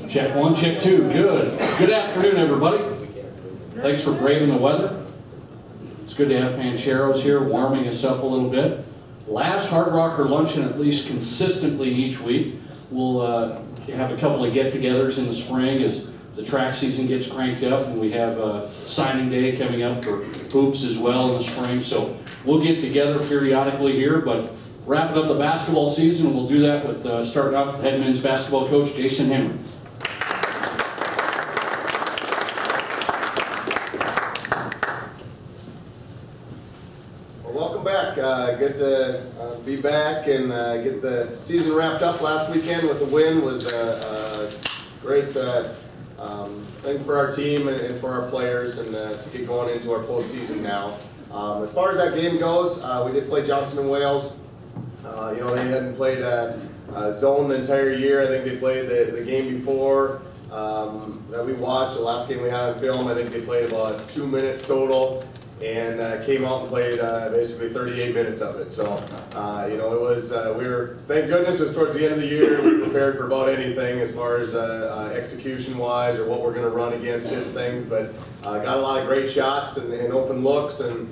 Check one, check two. Good. Good afternoon, everybody. Thanks for braving the weather. It's good to have Pancheros here, warming us up a little bit. Last Hardrocker Luncheon, at least consistently each week. We'll have a couple of get-togethers in the spring as the track season gets cranked up, and we have signing day coming up for hoops as well in the spring. So we'll get together periodically here, but wrapping up the basketball season, we'll do that with starting off with head men's basketball coach Jason Henry. Well, welcome back. Good to be back and get the season wrapped up last weekend with a win. Was a great thing for our team and for our players, and to get going into our postseason now. As far as that game goes, we did play Johnson and Wales. You know, they hadn't played zone the entire year. I think they played the game before that we watched, the last game we had on film. I think they played about 2 minutes total, and came out and played basically 38 minutes of it. So, you know, it was, we were, thank goodness it was towards the end of the year. We were prepared for about anything as far as execution-wise or what we're going to run against it and things, but got a lot of great shots and open looks, and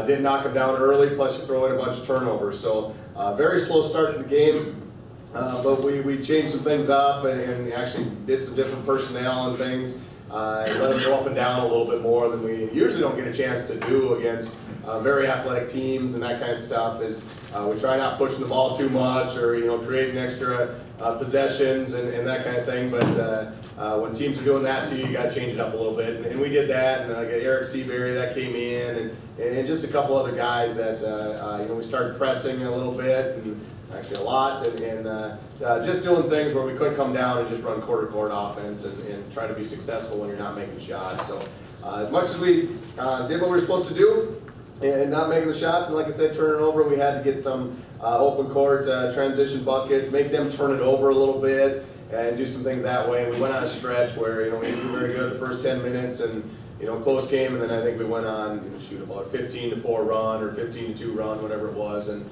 didn't knock them down early, plus you throw in a bunch of turnovers. So very slow start to the game, but we changed some things up and actually did some different personnel and things. And let them go up and down a little bit more than we usually don't get a chance to do against very athletic teams and that kind of stuff. Is we try not pushing the ball too much, or you know, creating extra possessions and that kind of thing. But when teams are doing that to you, you got to change it up a little bit, and we did that. And Eric Seabury that came in, and just a couple other guys that you know, we started pressing a little bit, and actually a lot, and just doing things where we couldn't come down and just run quarter court offense and try to be successful when you're not making shots. So as much as we did what we were supposed to do and not making the shots, and like I said, turning it over, we had to get some open court transition buckets, make them turn it over a little bit, and do some things that way. And we went on a stretch where, you know, we didn't do very good the first 10 minutes, and you know, close game, and then I think we went on, you know, shoot about 15-4 run or 15-2 run, whatever it was, and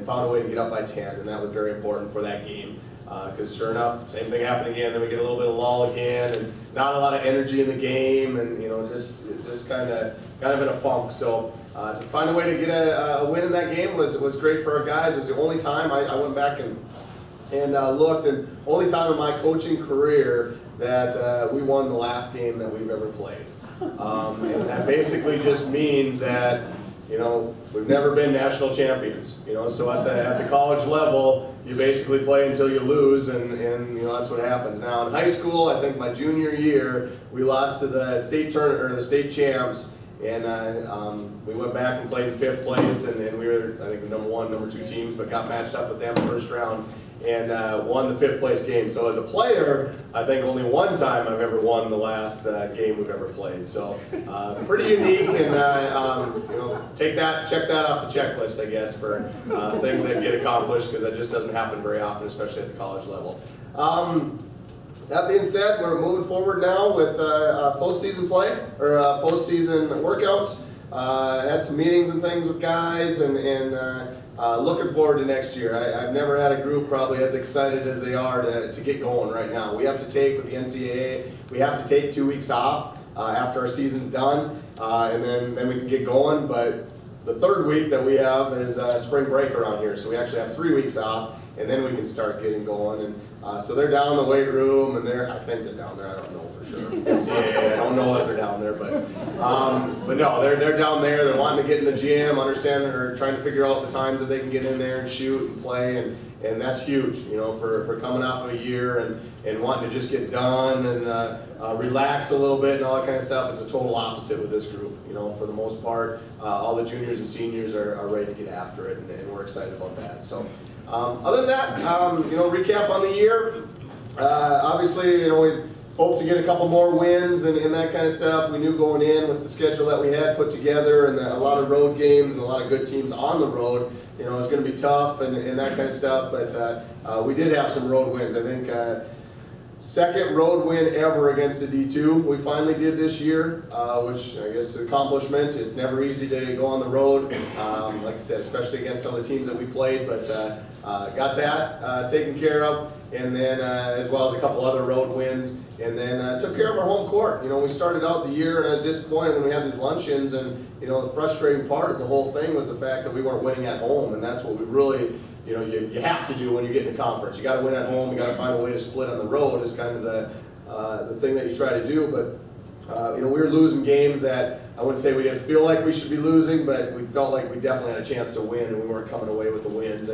found a way to get up by 10, and that was very important for that game. Because sure enough, same thing happened again. Then we get a little bit of lull again, and not a lot of energy in the game, and you know, just kind of in a funk. So to find a way to get a win in that game was great for our guys. It was the only time I went back and looked, and only time in my coaching career that we won the last game that we've ever played. And that basically just means that, you know, we've never been national champions. You know, so at the college level, you basically play until you lose, and you know, that's what happens. Now in high school, I think my junior year, we lost to the state tournament, or the state champs, and we went back and played in 5th place, and we were, I think, the number 1, number 2 teams, but got matched up with them first round and won the 5th place game. So as a player, I think only one time I've ever won the last game we've ever played. So pretty unique, and you know, check that off the checklist, I guess, for things that get accomplished, because that just doesn't happen very often, especially at the college level. That being said, we're moving forward now with postseason play, or postseason workouts. Had some meetings and things with guys, and looking forward to next year. I've never had a group probably as excited as they are to get going right now. We have to take, with the NCAA, we have to take 2 weeks off after our season's done, and then we can get going. But the 3rd week that we have is spring break around here, so we actually have 3 weeks off, and then we can start getting going. And so they're down in the weight room, and I think they're down there. I don't know for sure. NCAA, I don't know that they're down there, but no, they're down there. They're wanting to get in the gym, understanding, or trying to figure out the times that they can get in there and shoot and play, and that's huge, you know, for coming off of a year and wanting to just get done and relax a little bit and all that kind of stuff. It's a total opposite with this group. You know, for the most part, all the juniors and seniors are ready to get after it, and we're excited about that. So. Other than that, you know, recap on the year. Obviously, you know, we hope to get a couple more wins and that kind of stuff. We knew going in with the schedule that we had put together, and a lot of road games and a lot of good teams on the road, you know, it's going to be tough and that kind of stuff. But we did have some road wins. I think second road win ever against a D2. We finally did this year, which I guess is an accomplishment. It's never easy to go on the road, like I said, especially against some of the teams that we played, but got that taken care of. And then as well as a couple other road wins, and then took care of our home court. You know, we started out the year and I was disappointed when we had these luncheons, and you know, the frustrating part of the whole thing was the fact that we weren't winning at home, and that's what we really, you know, you have to do when you get in a conference. You got to win at home. You got to find a way to split on the road. Is kind of the thing that you try to do. But you know, we were losing games that I wouldn't say we didn't feel like we should be losing, but we felt like we definitely had a chance to win, and we weren't coming away with the wins.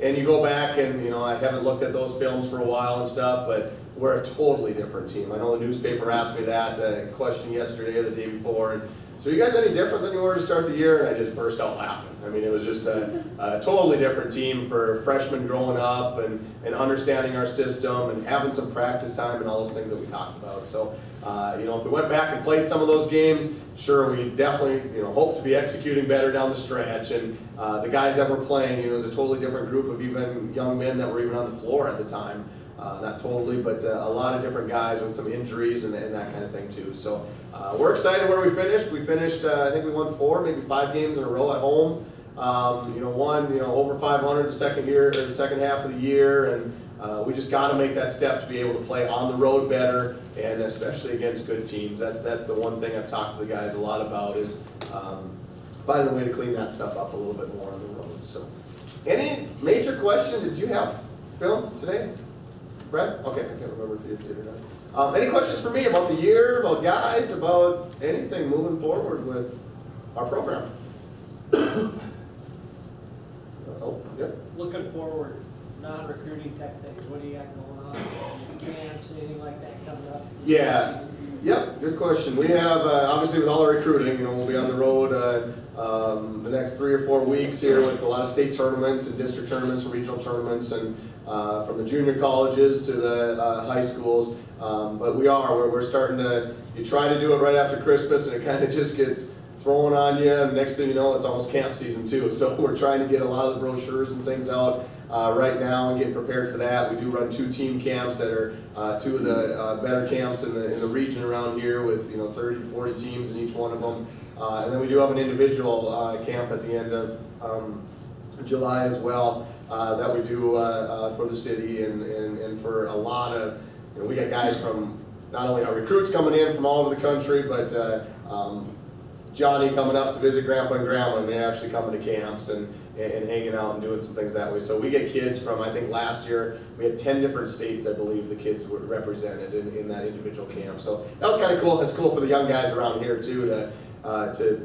And you go back and, you know, I haven't looked at those films for a while and stuff, but we're a totally different team. I know the newspaper asked me that question yesterday or the day before. And so you guys any different than you were to start the year? And I just burst out laughing. I mean, it was just a totally different team for freshmen growing up and understanding our system and having some practice time and all those things that we talked about. So, you know, if we went back and played some of those games, sure, we definitely, you know, hope to be executing better down the stretch. And the guys that were playing, you know, it was a totally different group of even young men that were even on the floor at the time. Not totally, but a lot of different guys with some injuries and that kind of thing too. So we're excited where we finished. We finished, I think we won 4, maybe 5 games in a row at home. You know, won, you know, over 500 the second half of the year, and we just got to make that step to be able to play on the road better, and especially against good teams. That's the one thing I've talked to the guys a lot about is finding a way to clean that stuff up a little bit more on the road. So, any major questions? Did you have Phil today? Brett? Okay, I can't remember if you did or not. Any questions for me about the year, about guys, about anything moving forward with our program? Oh, yeah. Looking forward, non-recruiting type things, what do you got going on? Camps, anything like that coming up? Yeah. Yep, good question. We have, obviously with all the recruiting, you know, we'll be on the road the next 3 or 4 weeks here with a lot of state tournaments and district tournaments and regional tournaments, and from the junior colleges to the high schools. But we're starting to, you try to do it right after Christmas and it kind of just gets thrown on you, and next thing you know, it's almost camp season too. So we're trying to get a lot of the brochures and things out right now and getting prepared for that. We do run 2 team camps that are 2 of the better camps in the region around here with, you know, 30, 40 teams in each one of them. And then we do have an individual camp at the end of July as well that we do for the city and for a lot of, you know, we got guys from not only our recruits coming in from all over the country, but Johnny coming up to visit Grandpa and Grandma, and they're actually coming to camps and hanging out and doing some things that way. So we get kids from, I think last year, we had 10 different states, I believe, the kids were represented in that individual camp. So that was kind of cool. It's cool for the young guys around here too to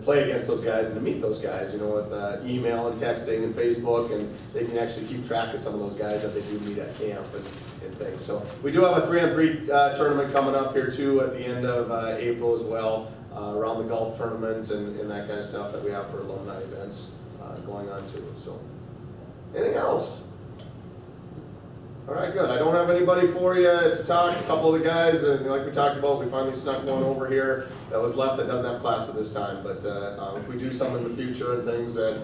play against those guys and to meet those guys, you know, with email and texting and Facebook, and they can actually keep track of some of those guys that they do meet at camp and things. So we do have a 3-on-3 tournament coming up here too at the end of April as well. Around the golf tournament and that kind of stuff that we have for alumni events going on too. So, anything else? All right, good. I don't have anybody for you to talk. A couple of the guys, and like we talked about, we finally snuck one over here that was left that doesn't have class at this time. But if we do some in the future and things, that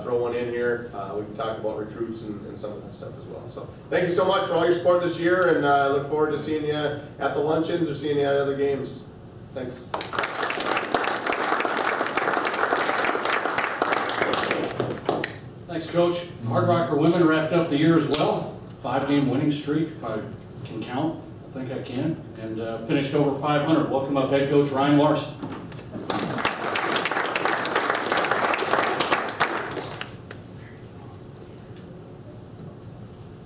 throw one in here, we can talk about recruits and some of that stuff as well. So, thank you so much for all your support this year, and I look forward to seeing you at the luncheons or seeing you at other games. Thanks. Thanks, Coach. Hardrocker women wrapped up the year as well. 5-game winning streak, if I can count. I think I can. And finished over 500. Welcome up head coach Ryan Larsen.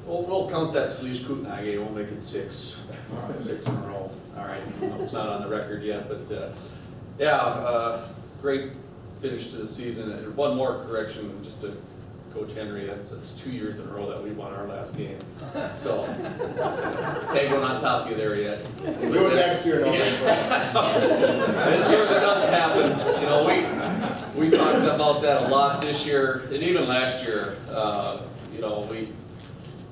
We'll count that Slish Kutnage. We'll make it 6. 6 in a row. All right. It's not on the record yet, but yeah, great finish to the season. And one more correction, just to Coach Henry, that's 2 years in a row that we won our last game. So, can't go on top of you there yet. We'll do it next year. I'm sure that doesn't happen. You know, we talked about that a lot this year, and even last year. You know,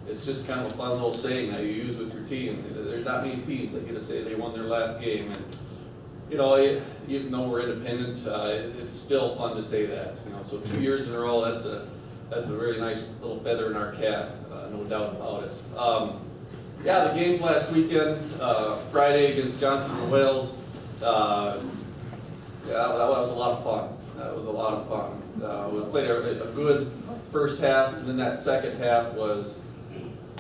it's just kind of a fun little saying that you use with your team. There's not many teams that get to say they won their last game, and you know, even though we're independent, it's still fun to say that. You know, so 2 years in a row, that's a very nice little feather in our cap, no doubt about it. Yeah, the games last weekend, Friday against Johnson and Wales. Yeah, that was a lot of fun. That was a lot of fun. We played a good first half, and then that second half was,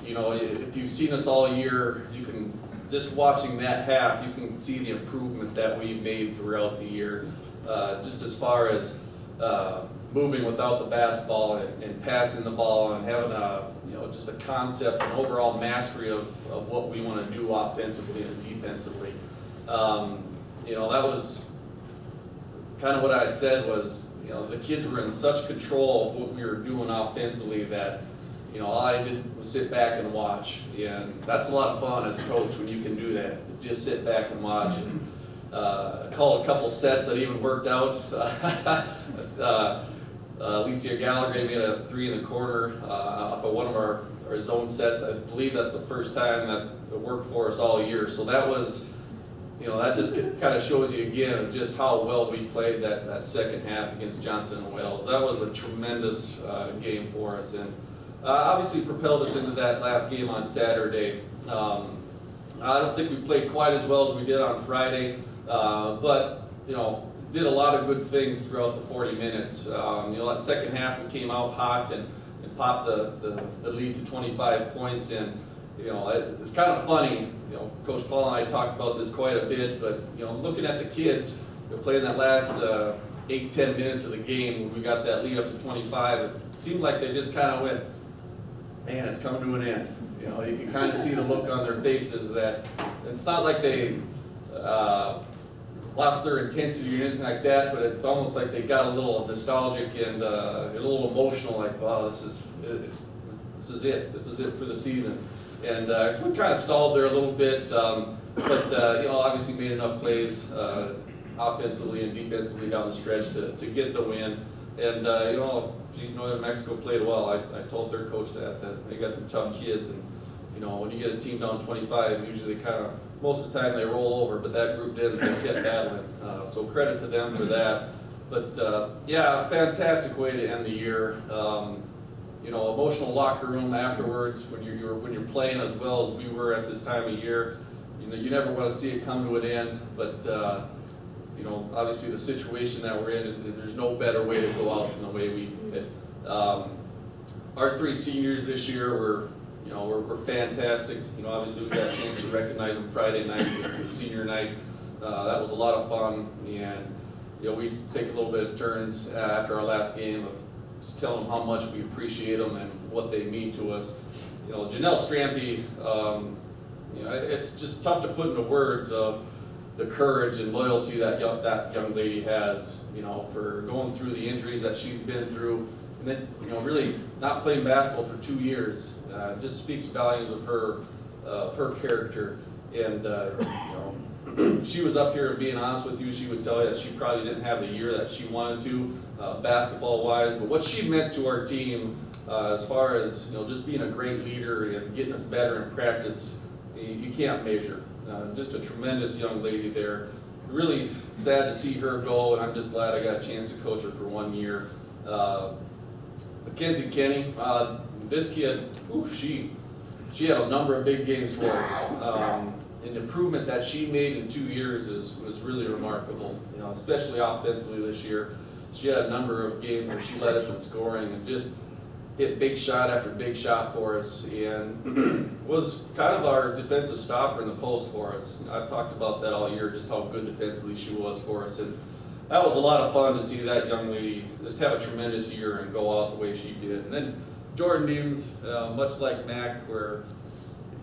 you know, if you've seen us all year, you can, just watching that half, you can see the improvement that we've made throughout the year. Just as far as moving without the basketball and passing the ball and having a, you know, just a concept and overall mastery of what we want to do offensively and defensively. You know, that was kind of what I said was, you know, the kids were in such control of what we were doing offensively that, you know, all I did was sit back and watch. And that's a lot of fun as a coach when you can do that. Just sit back and watch. And, called a couple sets that even worked out. Alicia Gallagher made a 3 in the corner off of one of our zone sets. I believe that's the first time that it worked for us all year. So that was, you know, that just kind of shows you again of just how well we played that second half against Johnson and Wales. That was a tremendous game for us, and obviously propelled us into that last game on Saturday. I don't think we played quite as well as we did on Friday, but, you know, did a lot of good things throughout the 40 minutes. You know, that second half we came out hot and popped the lead to 25 points, and, you know, it's kind of funny, you know, Coach Paul and I talked about this quite a bit, but, you know, looking at the kids, you know, playing that last 8-10 minutes of the game when we got that lead up to 25, it seemed like they just kind of went, man, it's coming to an end. You know, you can kind of see the look on their faces that it's not like they lost their intensity or anything like that, but it's almost like they got a little nostalgic and a little emotional, like, wow, this is it for the season. And so we kind of stalled there a little bit, but you know, obviously made enough plays offensively and defensively down the stretch to get the win. And you know, Northern Mexico played well. I told their coach that they got some tough kids, and you know, when you get a team down 25, usually they kind of, most of the time they roll over, but that group didn't. They kept battling. So credit to them for that. But yeah, fantastic way to end the year. You know, emotional locker room afterwards when you're playing as well as we were at this time of year. You know, you never want to see it come to an end, but you know, obviously the situation that we're in, there's no better way to go out than the way we did. Our 3 seniors this year were, you know, we're fantastic. You know, obviously we got a chance to recognize them Friday night, the senior night. That was a lot of fun, and you know, we take a little bit of turns after our last game of just telling them how much we appreciate them and what they mean to us. You know, Janelle Strampy, you know, it's just tough to put into words of the courage and loyalty that young lady has, you know, for going through the injuries that she's been through, and then, you know, really not playing basketball for 2 years. Just speaks volumes of her character. And you know, she was up here, and being honest with you, she would tell you that she probably didn't have the year that she wanted to, basketball-wise. But what she meant to our team, as far as, you know, just being a great leader and getting us better in practice, you can't measure. Just a tremendous young lady there. Really sad to see her go, and I'm just glad I got a chance to coach her for 1 year. Mackenzie Kenny, this kid, ooh, she had a number of big games for us. And the improvement that she made in 2 years was really remarkable. You know, especially offensively this year. She had a number of games where she led us in scoring and just hit big shot after big shot for us, and was kind of our defensive stopper in the post for us. I've talked about that all year, just how good defensively she was for us, and that was a lot of fun to see that young lady just have a tremendous year and go out the way she did. And then Jordan Deans, much like Mac, where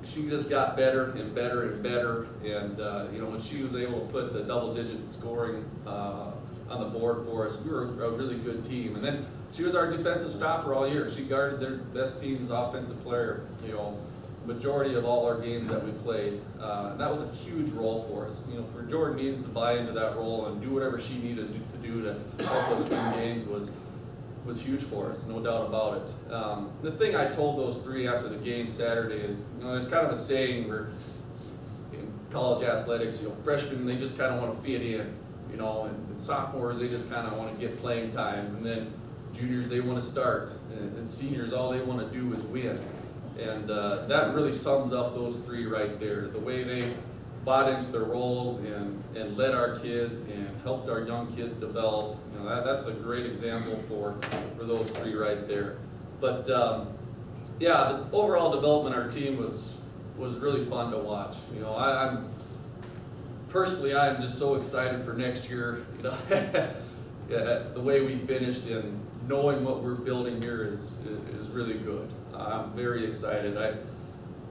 she just got better and better and better, and you know, when she was able to put the double-digit scoring on the board for us, we were a really good team. And then she was our defensive stopper all year. She guarded their best team's offensive player, you know, majority of all our games that we played. And that was a huge role for us. You know, for Jordan Deans to buy into that role and do whatever she needed to do to help us win games was huge for us, no doubt about it. The thing I told those 3 after the game Saturday is, you know, there's kind of a saying where in college athletics, you know, freshmen, they just kind of want to fit in, you know, and sophomores, they just kind of want to get playing time, and then juniors, they want to start, and seniors, all they want to do is win. And that really sums up those three right there. The way they bought into their roles and led our kids and helped our young kids develop. You know, that's a great example for those three right there. But yeah, the overall development of our team was really fun to watch. You know, I'm personally, I'm just so excited for next year. You know, yeah, the way we finished and knowing what we're building here is really good. I'm very excited. I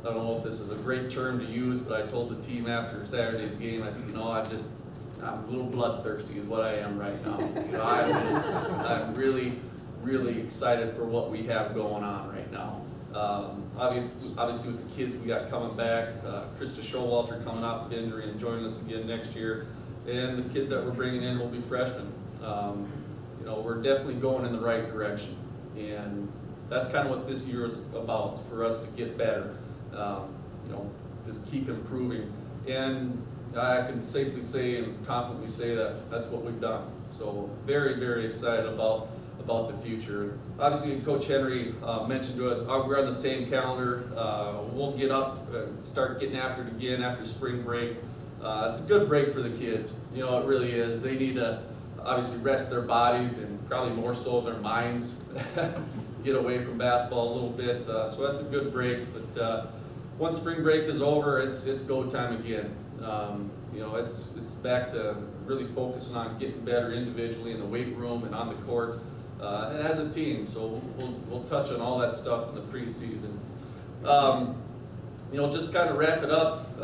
don't know if this is a great term to use, but I told the team after Saturday's game, I said, you know, I'm a little bloodthirsty is what I am right now. You know, I'm really, really excited for what we have going on right now. Obviously with the kids we got coming back, Krista Showalter coming off of injury and joining us again next year, and the kids that we're bringing in will be freshmen. You know, we're definitely going in the right direction, and that's kind of what this year is about, for us to get better. You know, just keep improving, and I can safely say and confidently say that that's what we've done. So very, very excited about the future. Obviously, Coach Henry mentioned it. We're on the same calendar. We'll get up and start getting after it again after spring break. It's a good break for the kids. You know, it really is. They need to obviously rest their bodies and probably more so their minds. Get away from basketball a little bit. So that's a good break. But once spring break is over, it's go time again. You know, it's back to really focusing on getting better individually in the weight room and on the court. And as a team, so we'll touch on all that stuff in the preseason. You know, just kind of wrap it up.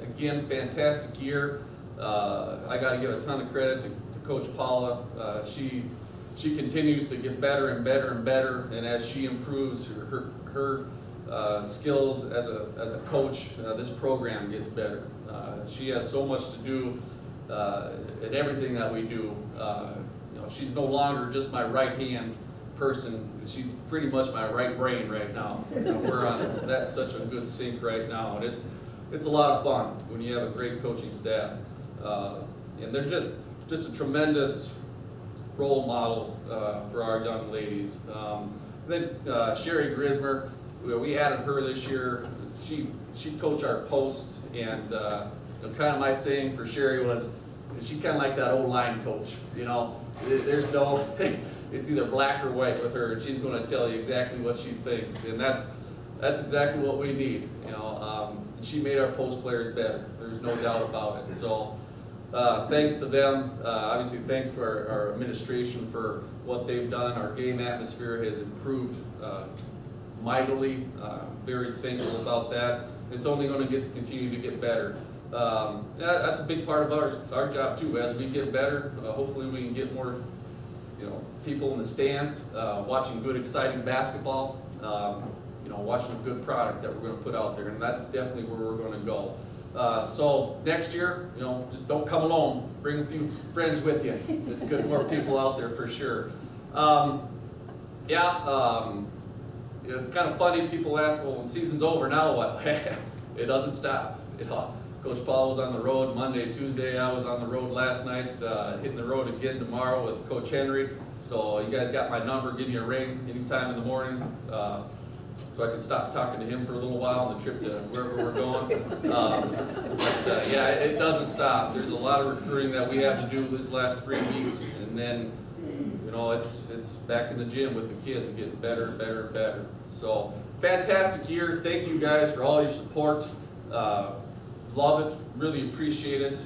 Again, fantastic year. I got to give a ton of credit to Coach Paula. She continues to get better and better and better, and as she improves her skills as a coach, this program gets better. She has so much to do in everything that we do. You know, she's no longer just my right hand person. She's pretty much my right brain right now. You know, we're on that's such a good sync right now, and it's a lot of fun when you have a great coaching staff, and they're just a tremendous role model for our young ladies. Then Sherry Grismer, we added her this year. She coached our post, and you know, kind of my saying for Sherry was, she kind of like that old line coach. You know, there's no, it's either black or white with her, and she's going to tell you exactly what she thinks, and that's exactly what we need. You know, she made our post players better. There's no doubt about it. So. Thanks to them. Obviously, thanks to our administration for what they've done. Our game atmosphere has improved mightily. Very thankful about that. It's only going to continue to get better. That's a big part of our job too. As we get better, hopefully we can get more, you know, people in the stands, watching good, exciting basketball. You know, watching a good product that we're going to put out there, and that's definitely where we're going to go. So next year, you know, just don't come alone. Bring a few friends with you. It's good, more people out there for sure. It's kind of funny. People ask, well, when season's over, now what? It doesn't stop. You know, Coach Paul was on the road Monday, Tuesday. I was on the road last night, hitting the road again tomorrow with Coach Henry. So you guys got my number. Give me a ring anytime in the morning. So I can stop talking to him for a little while on the trip to wherever we're going. Yeah, it doesn't stop. There's a lot of recruiting that we have to do these last 3 weeks, and then, you know, it's back in the gym with the kids, getting better and better and better. So fantastic year. Thank you guys for all your support. Love it. Really appreciate it.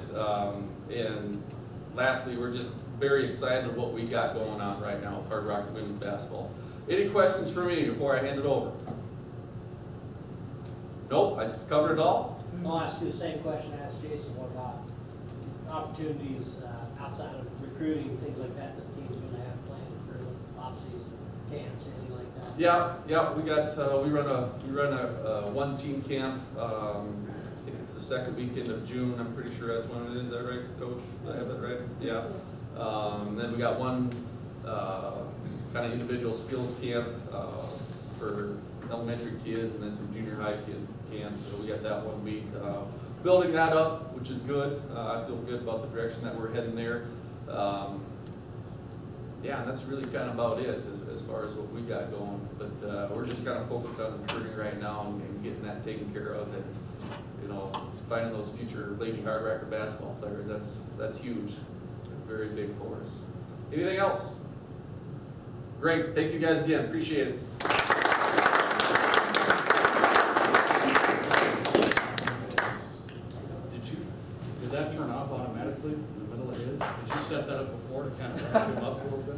And lastly, we're just very excited about what we got going on right now with Hardrocker women's basketball. Any questions for me before I hand it over? Nope, I covered it all. I'll ask you the same question I asked Jason. What about opportunities outside of recruiting, things like that, that the team's going to have planned for the off-season camps, anything like that? Yeah, we got we run a one-team camp. I think it's the second weekend of June. I'm pretty sure that's when it is. Is that right, Coach? Did I have that right? Yeah. Then we got one kind of individual skills camp for elementary kids, and then some junior high kid camps. So we got that 1 week. Building that up, which is good. I feel good about the direction that we're heading there. yeah, that's really kind of about it as far as what we got going. But we're just kind of focused on recruiting right now and getting that taken care of, and you know, finding those future Lady Hardrocker basketball players. That's huge, very big for us. Anything else? Great, thank you guys again. Appreciate it. Did that turn off automatically in the middle of his? Did you set that up before to kind of wrap him up a little bit?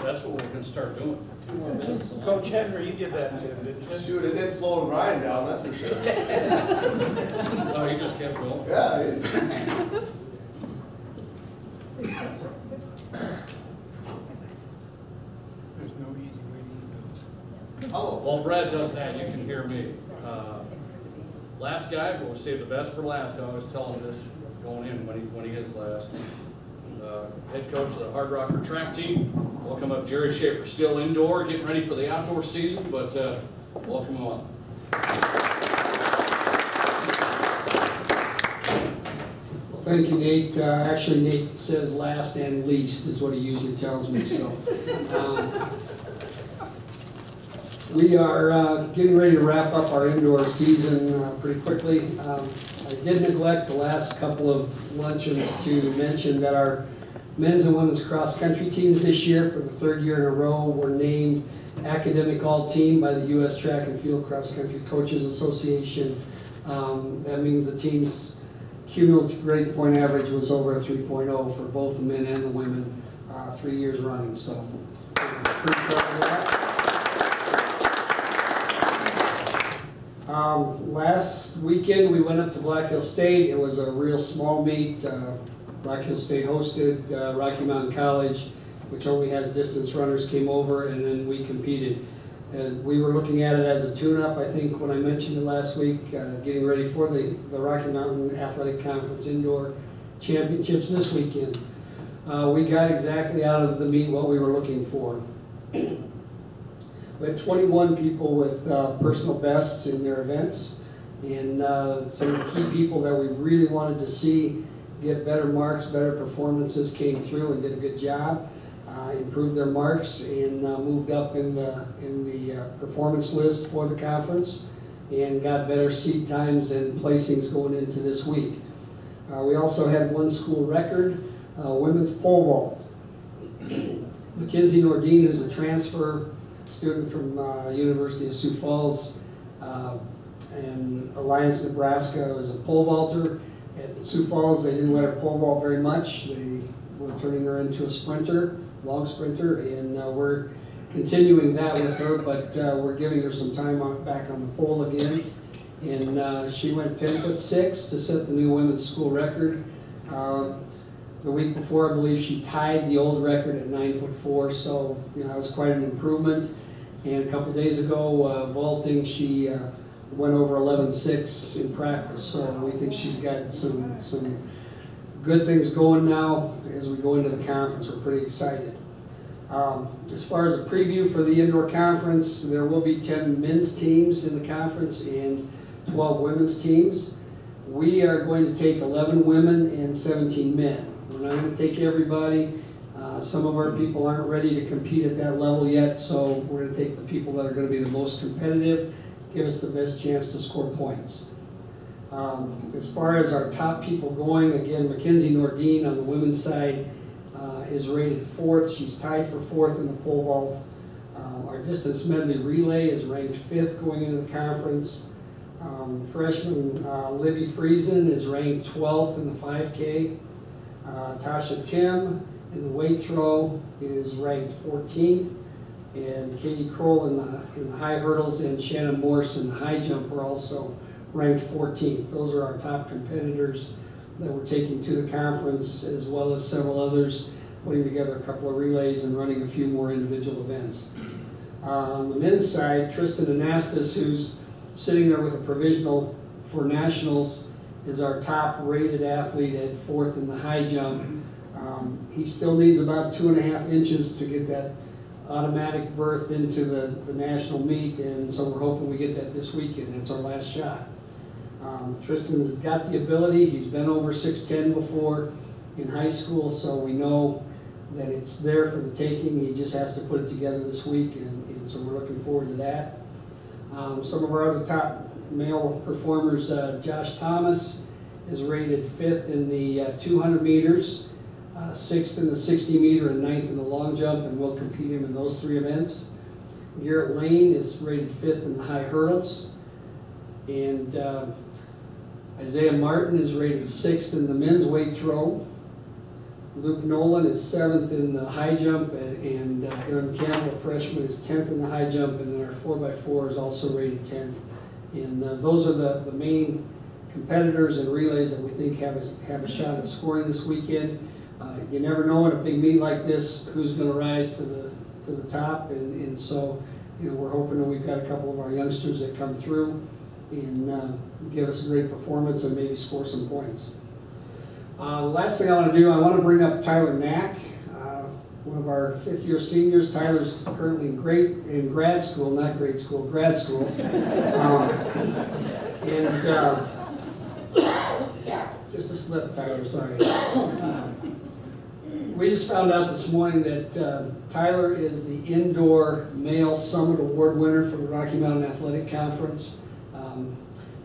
That's what we're going to start doing. 2 more minutes. Coach Henry, you did that too, didn't you? Shoot, it didn't slow Ryan down, that's for sure. Oh, he just kept going? Yeah. There's no easy way to eat those. Hello. While Brad does that, you can hear me. Last guy, but we'll save the best for last. I always tell him this going in when he is last. Head coach of the Hardrocker track team. Welcome up Jerry Schafer. Still indoor, getting ready for the outdoor season, but welcome on. Well, thank you, Nate. Actually, Nate says last and least is what he usually tells me. So we are getting ready to wrap up our indoor season pretty quickly. I did neglect the last couple of luncheons to mention that our men's and women's cross-country teams this year, for the 3rd year in a row, were named Academic All-Team by the U.S. Track and Field Cross-Country Coaches Association. That means the team's cumulative grade point average was over a 3.0 for both the men and the women 3 years running. So, pretty proud of that. Last weekend we went up to Black Hill State. It was a real small meet. Black Hill State hosted, Rocky Mountain College, which only has distance runners, came over, and then we competed. And we were looking at it as a tune-up, I think, when I mentioned it last week, getting ready for the Rocky Mountain Athletic Conference Indoor Championships this weekend. We got exactly out of the meet what we were looking for. We had 21 people with personal bests in their events, and some of the key people that we really wanted to see get better marks, better performances came through and did a good job, improved their marks, and moved up in the performance list for the conference, and got better seed times and placings going into this week. We also had one school record, women's pole vault. Mackenzie Nordine, who's a transfer student from University of Sioux Falls and Alliance, Nebraska, was a pole vaulter. At Sioux Falls, they didn't let her pole vault very much. They were turning her into a sprinter, long sprinter, and we're continuing that with her, but we're giving her some time back on the pole again. And she went 10'6" to set the new women's school record. The week before, I believe she tied the old record at 9'4", so you know, it was quite an improvement. And a couple days ago, vaulting, she went over 11'6" in practice, so we think she's got some good things going now as we go into the conference. We're pretty excited. As far as a preview for the indoor conference, there will be 10 men's teams in the conference and 12 women's teams. We are going to take 11 women and 17 men. We're not going to take everybody. Some of our people aren't ready to compete at that level yet, so we're going to take the people that are going to be the most competitive, give us the best chance to score points. As far as our top people going, again, Mackenzie Nordine on the women's side is rated 4th. She's tied for 4th in the pole vault. Our distance medley relay is ranked 5th going into the conference. Freshman Libby Friesen is ranked 12th in the 5K. Tasha Tim in the weight throw is ranked 14th. And Katie Kroll in the high hurdles and Shannon Morse in the high jump are also ranked 14th. Those are our top competitors that we're taking to the conference, as well as several others, putting together a couple of relays and running a few more individual events. On the men's side, Tristan Anastas, who's sitting there with a provisional for nationals, is our top rated athlete at 4th in the high jump. He still needs about 2.5 inches to get that automatic berth into the national meet, and so we're hoping we get that this weekend. It's our last shot. Tristan's got the ability. He's been over 6'10" before, in high school, so we know that it's there for the taking. He just has to put it together this week, and so we're looking forward to that. Some of our other top male performers, Josh Thomas is rated 5th in the 200 meters, 6th in the 60 meter, and 9th in the long jump, and we'll compete him in those 3 events. Garrett Lane is rated 5th in the high hurdles, and Isaiah Martin is rated 6th in the men's weight throw. Luke Nolan is 7th in the high jump, and Aaron Campbell, freshman, is 10th in the high jump, and then our 4x4 is also rated 10th. And those are the main competitors and relays that we think have a shot at scoring this weekend. You never know in a big meet like this who's going to rise to the top, and so we're hoping that we've got a couple of our youngsters that come through and give us a great performance and maybe score some points. The last thing I want to do, I want to bring up Tyler Nack, one of our 5th-year seniors. Tyler's currently in grad school, not grade school, grad school. Just a slip, Tyler, sorry. We just found out this morning that Tyler is the indoor male summit award winner for the Rocky Mountain Athletic Conference.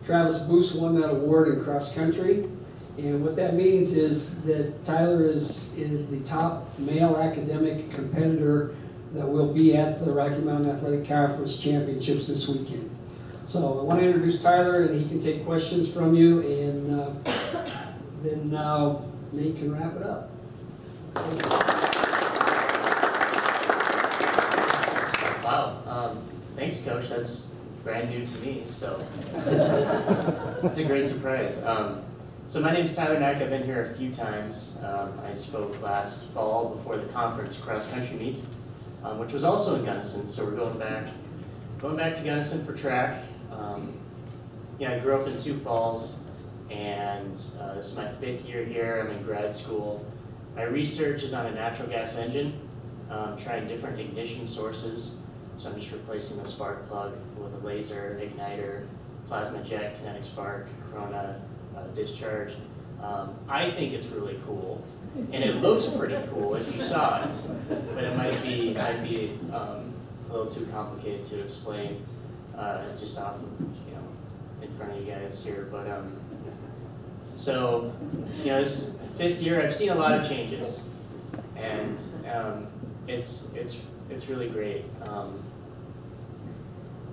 Travis Boos won that award in cross country. And what that means is that Tyler is the top male academic competitor that will be at the Rocky Mountain Athletic Conference Championships this weekend. So I want to introduce Tyler, and he can take questions from you, and then Nate can wrap it up. Wow, thanks, Coach. That's brand new to me, so it's a great surprise. So my name is Tyler Nack. I've been here a few times. I spoke last fall before the conference cross-country meet, which was also in Gunnison. So we're going back to Gunnison for track. I grew up in Sioux Falls, and this is my 5th year here. I'm in grad school. My research is on a natural gas engine, trying different ignition sources. So I'm just replacing the spark plug with a laser, igniter, plasma jet, kinetic spark, Corona discharge. I think it's really cool, and it looks pretty cool if you saw it, but it might be a little too complicated to explain just off in front of you guys here. But so this 5th year, I've seen a lot of changes, and it's really great.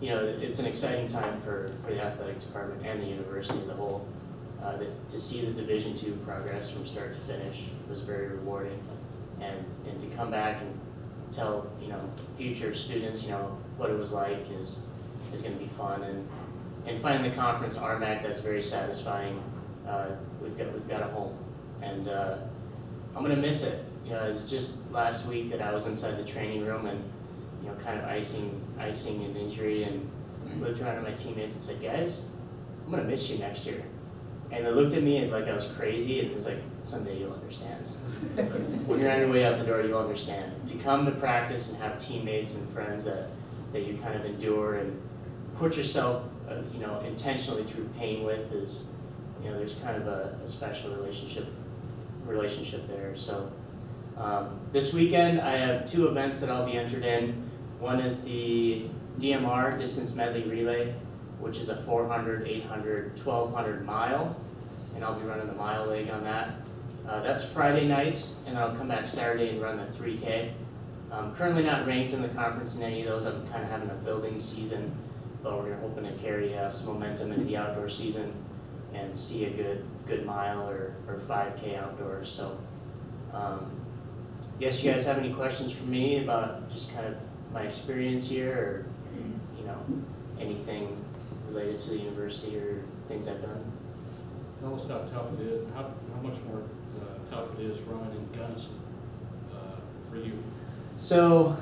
It's an exciting time for the athletic department and the university as a whole. To see the Division II progress from start to finish was very rewarding, and to come back and tell future students what it was like is going to be fun, and finding the conference RMAC, that's very satisfying. We've got a home, and I'm going to miss it. It's just last week that I was inside the training room and kind of icing an injury, and looked around at my teammates and said, "Guys, I'm going to miss you next year." And they looked at me like I was crazy, and it was like, "Someday you'll understand. When you're on your way out the door, you'll understand." To come to practice and have teammates and friends that you kind of endure and put yourself, intentionally through pain with is, there's kind of a special relationship there. So this weekend, I have 2 events that I'll be entered in. One is the DMR, Distance Medley Relay, which is a 400, 800, 1200 mile, and I'll be running the mile leg on that. That's Friday night, and I'll come back Saturday and run the 3K. I'm currently not ranked in the conference in any of those. I'm kind of having a building season, but we're hoping to carry some momentum into the outdoor season and see a good mile or 5K outdoors. So guess you guys have any questions for me about just kind of my experience here, or anything related to the university or things I've done? Tell us how tough it is, how much more tough it is running in Gunnison for you. So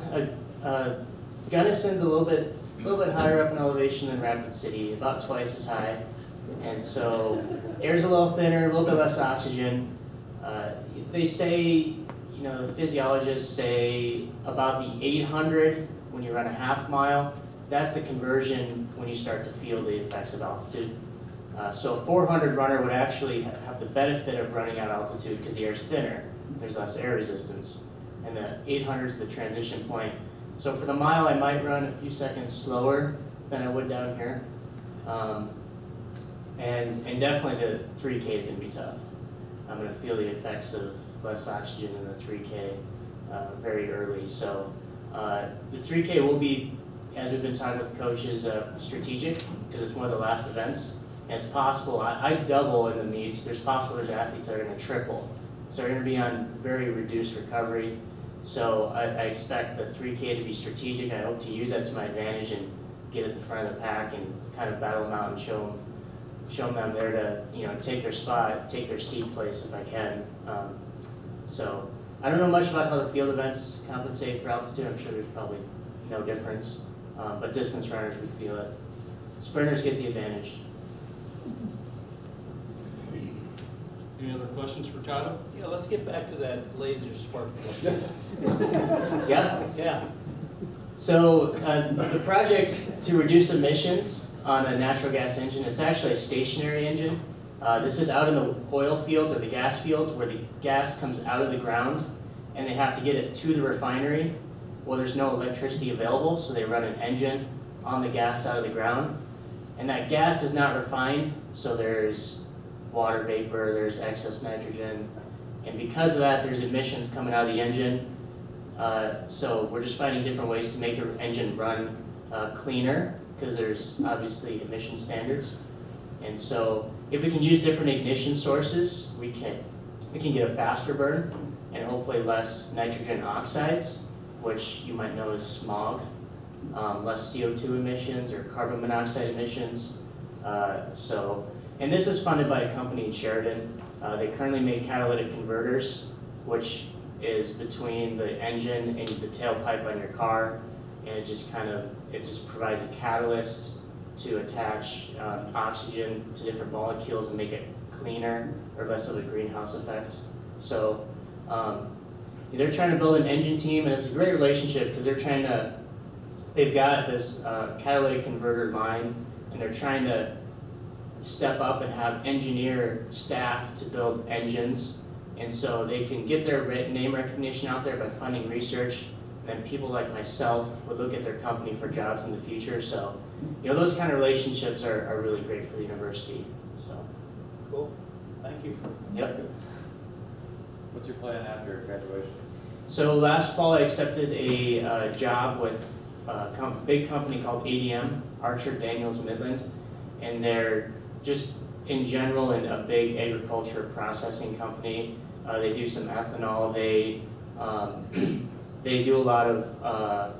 Gunnison's a little bit higher up in elevation than Rapid City, about twice as high, and so air's a little thinner, a little bit less oxygen. They say, the physiologists say about the 800 when you run a half mile. That's the conversion when you start to feel the effects of altitude. So a 400 runner would actually have the benefit of running at altitude because the air is thinner. There's less air resistance. And the 800 is the transition point. So for the mile, I might run a few seconds slower than I would down here. And definitely the 3K is going to be tough. I'm going to feel the effects of less oxygen in the 3K very early. So the 3K will be, as we've been talking with the coaches, strategic because it's one of the last events. And it's possible, I double in the meets. There's athletes that are going to triple. So they're going to be on very reduced recovery. So I expect the 3K to be strategic. I hope to use that to my advantage and get at the front of the pack and kind of battle them out and show them I'm there to take their spot, take their seat place if I can. So I don't know much about how the field events compensate for altitude. I'm sure there's probably no difference. But distance runners, we feel it. Sprinters get the advantage. Any other questions for Tyler? Yeah, let's get back to that laser spark plug. Yeah? Yeah. So the project's to reduce emissions on a natural gas engine. It's actually a stationary engine. This is out in the oil fields or the gas fields where the gas comes out of the ground and they have to get it to the refinery. Well, there's no electricity available, so they run an engine on the gas out of the ground. And that gas is not refined, so there's water vapor, there's excess nitrogen, and because of that, there's emissions coming out of the engine. So we're just finding different ways to make the engine run cleaner, because there's obviously emission standards. And so if we can use different ignition sources, we can get a faster burn and hopefully less nitrogen oxides, which you might know as smog, less CO2 emissions or carbon monoxide emissions. And this is funded by a company in Sheridan. They currently make catalytic converters, which is between the engine and the tailpipe on your car, and it just provides a catalyst to attach oxygen to different molecules and make it cleaner or less of a greenhouse effect. So they're trying to build an engine team, and it's a great relationship because they've got this catalytic converter line, and they're trying to step up and have engineer staff to build engines, and so they can get their name recognition out there by funding research, and people like myself would look at their company for jobs in the future. So those kind of relationships are really great for the university. So Cool. Thank you. Yep. What's your plan after graduation? So last fall I accepted a job with a big company called ADM, Archer Daniels Midland, and they're just in general a big agriculture processing company. They do some ethanol. They do a lot of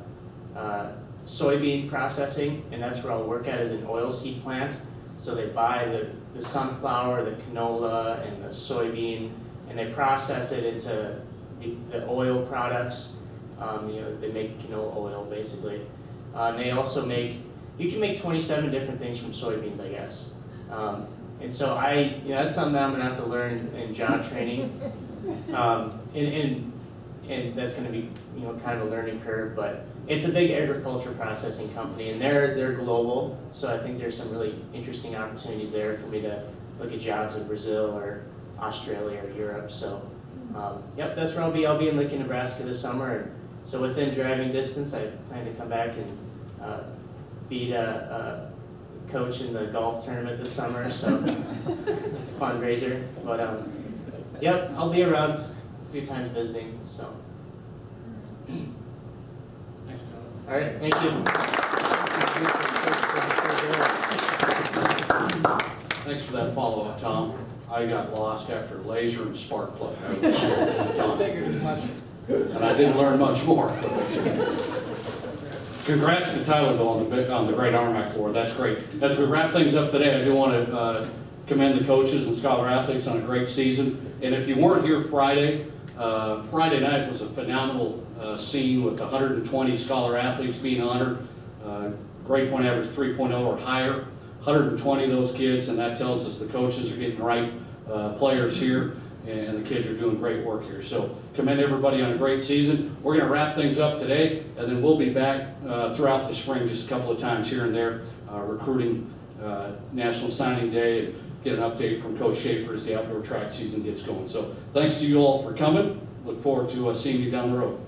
soybean processing, and that's where I'll work at, as an oilseed plant. So they buy the sunflower, the canola, and the soybean, and they process it into the oil products. They make canola oil basically. And they also you can make 27 different things from soybeans, I guess. And so that's something that I'm gonna have to learn in job training. And that's gonna be kind of a learning curve, but it's a big agriculture processing company, and they're global, so I think there's some really interesting opportunities there for me to look at jobs in Brazil or Australia or Europe. So yep, that's where I'll be. I'll be in Lincoln, Nebraska this summer, and so within driving distance, I plan to come back and beat a coach in the golf tournament this summer, so fundraiser. But yep, I'll be around a few times visiting. So. Thanks, Tyler. All right, thank you. Thanks for that follow-up, Tom. I got lost after laser and spark plug. I Figured as much. And I didn't learn much more. Congrats to Tyler, though, on the great RMAC award. That's great. As we wrap things up today, I do want to commend the coaches and scholar athletes on a great season. And if you weren't here Friday night was a phenomenal scene with 120 scholar athletes being honored. Grade point average 3.0 or higher. 120 of those kids, and that tells us the coaches are getting the right players here, and the kids are doing great work here. So commend everybody on a great season. We're going to wrap things up today, and then we'll be back throughout the spring just a couple of times here and there, recruiting National Signing Day and get an update from Coach Schafer as the outdoor track season gets going. So thanks to you all for coming. Look forward to seeing you down the road.